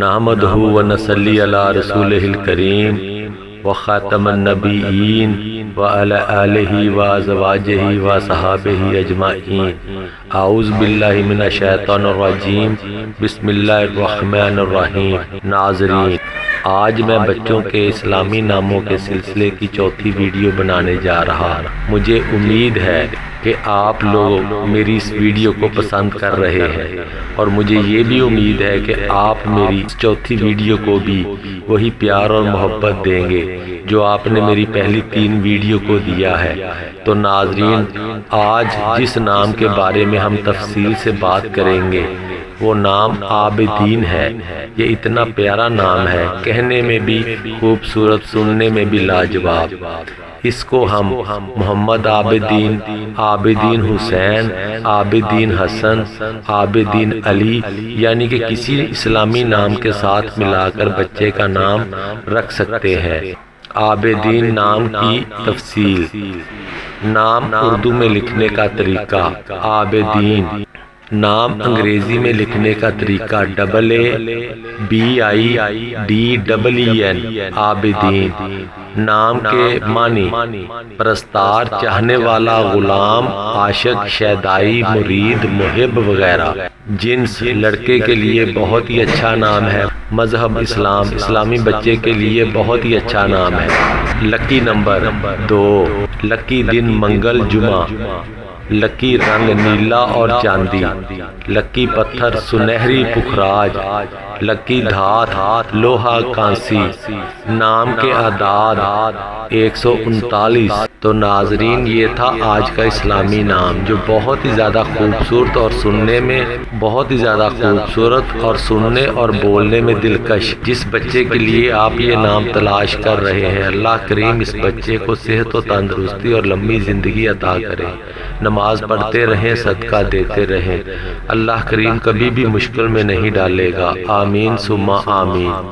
نحمدہ ونصلی علی رسولہ الکریم وخاتم النبیین وعلی آلہ وازواجہ وصحابہ اجمعین۔ اعوذ باللہ من الشیطان الرجیم، بسم اللہ الرحمن الرحیم۔ ناظرین، آج میں بچوں کے اسلامی ناموں کے سلسلے کی چوتھی ویڈیو بنانے جا رہا ہوں۔ مجھے امید ہے کہ آپ لوگ میری اس ویڈیو کو پسند کر رہے ہیں، اور مجھے یہ بھی امید ہے کہ آپ میری اس چوتھی ویڈیو کو بھی وہی پیار اور محبت دیں گے جو آپ نے میری پہلی 3 ویڈیو کو دیا ہے۔ تو ناظرین، آج جس نام کے بارے میں ہم تفصیل سے بات کریں گے وہ نام عابدین ہے۔ یہ اتنا پیارا نام ہے، کہنے میں بھی خوبصورت، سننے میں بھی لاجواب۔ اس کو ہم محمد عابدین، عابدین حسین، عابدین حسن، عابدین علی یعنی کہ کسی اسلامی نام کے ساتھ ملا کر بچے کا نام رکھ سکتے ہیں۔ عابدین نام کی تفصیل۔ نام اردو میں لکھنے کا طریقہ: عابدین۔ نام انگریزی میں لکھنے کا طریقہ: AABIDEEN، عابدین۔ نام کے معنی: پرستار، چاہنے والا، غلام، عاشق، شیدائی، مرید، محب وغیرہ۔ جنس: لڑکے کے لیے بہت ہی اچھا نام ہے۔ مذہب: اسلام، اسلامی بچے کے لیے بہت ہی اچھا نام ہے۔ لکی نمبر 2، لکی دن منگل جمعہ، لکی رنگ نیلا اور چاندی، لکی پتھر سنہری پکھراج، لکی دھات لوہا کانسی۔ نام کے اعداد 139۔ تو ناظرین، یہ تھا آج کا اسلامی نام جو بہت ہی زیادہ خوبصورت اور سننے میں بہت ہی زیادہ خوبصورت اور سننے اور بولنے میں دلکش۔ جس بچے کے لیے آپ یہ نام تلاش کر رہے ہیں، اللہ کریم اس بچے کو صحت و تندرستی اور لمبی زندگی عطا کرے۔ نماز پڑھتے رہیں، صدقہ دیتے رہیں، اللہ کریم کبھی بھی مشکل میں نہیں ڈالے گا۔ آمین ثم آمین۔